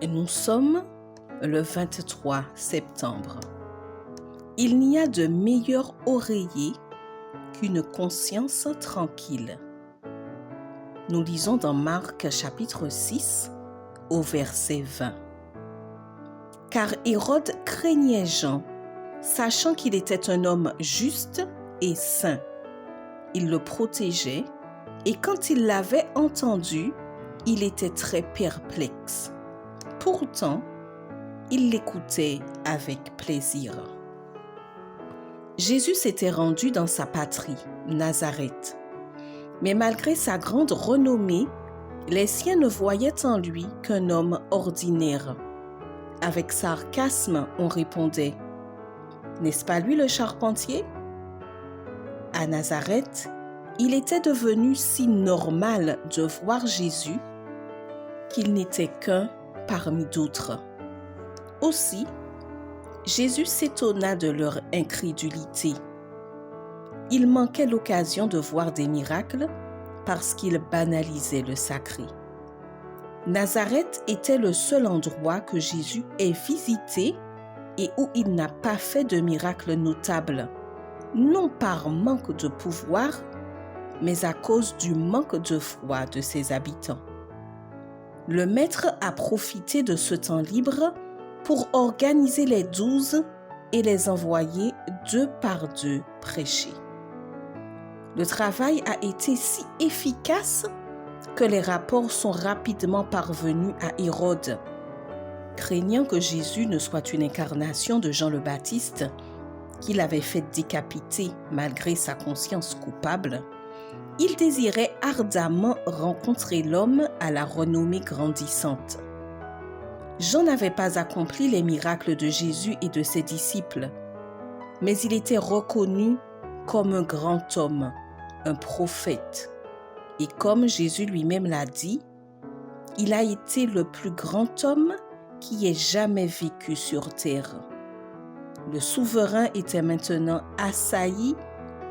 Nous sommes le 23 septembre. Il n'y a de meilleur oreiller qu'une conscience tranquille. Nous lisons dans Marc chapitre 6 au verset 20. Car Hérode craignait Jean, sachant qu'il était un homme juste et saint. Il le protégeait et quand il l'avait entendu, il était très perplexe. Pourtant, il l'écoutait avec plaisir. Jésus s'était rendu dans sa patrie, Nazareth. Mais malgré sa grande renommée, les siens ne voyaient en lui qu'un homme ordinaire. Avec sarcasme, on répondait « N'est-ce pas lui le charpentier ?» À Nazareth, il était devenu si normal de voir Jésus qu'il n'était qu'un parmi d'autres. Aussi, Jésus s'étonna de leur incrédulité. Il manquait l'occasion de voir des miracles parce qu'ils banalisaient le sacré. Nazareth était le seul endroit que Jésus ait visité et où il n'a pas fait de miracles notables, non par manque de pouvoir, mais à cause du manque de foi de ses habitants. Le maître a profité de ce temps libre pour organiser les 12 et les envoyer 2 par 2 prêcher. Le travail a été si efficace que les rapports sont rapidement parvenus à Hérode. Craignant que Jésus ne soit une incarnation de Jean le Baptiste, qu'il avait fait décapiter malgré sa conscience coupable, il désirait ardemment rencontrer l'homme à la renommée grandissante. Jean n'avait pas accompli les miracles de Jésus et de ses disciples, mais il était reconnu comme un grand homme, un prophète. Et comme Jésus lui-même l'a dit, il a été le plus grand homme qui ait jamais vécu sur terre. Le souverain était maintenant assailli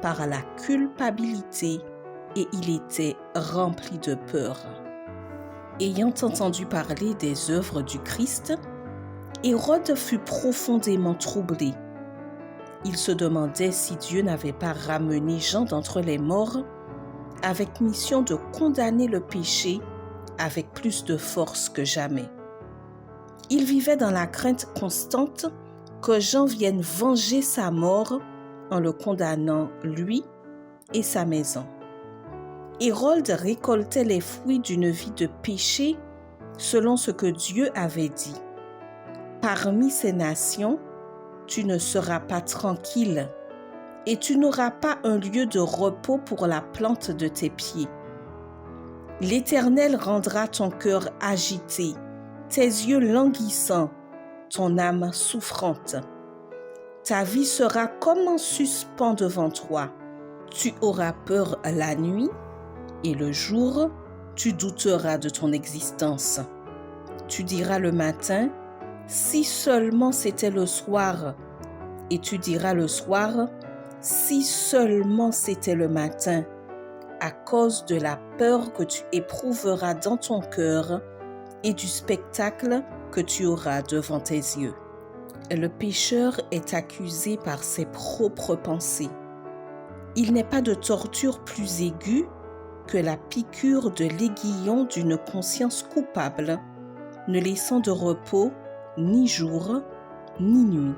par la culpabilité et il était rempli de peur. Ayant entendu parler des œuvres du Christ, Hérode fut profondément troublé. Il se demandait si Dieu n'avait pas ramené Jean d'entre les morts avec mission de condamner le péché avec plus de force que jamais. Il vivait dans la crainte constante que Jean vienne venger sa mort en le condamnant lui et sa maison. Hérode récoltait les fruits d'une vie de péché selon ce que Dieu avait dit. Parmi ces nations, tu ne seras pas tranquille et tu n'auras pas un lieu de repos pour la plante de tes pieds. L'Éternel rendra ton cœur agité, tes yeux languissants, ton âme souffrante. Ta vie sera comme en suspens devant toi. Tu auras peur la nuit et le jour, tu douteras de ton existence. Tu diras le matin, si seulement c'était le soir, et tu diras le soir, si seulement c'était le matin, à cause de la peur que tu éprouveras dans ton cœur et du spectacle que tu auras devant tes yeux. Le pécheur est accusé par ses propres pensées. Il n'est pas de torture plus aiguë que la piqûre de l'aiguillon d'une conscience coupable, ne laissant de repos ni jour ni nuit.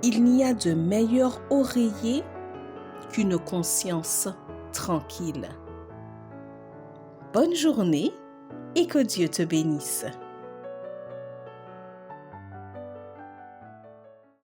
Il n'y a de meilleur oreiller qu'une conscience tranquille. Bonne journée et que Dieu te bénisse.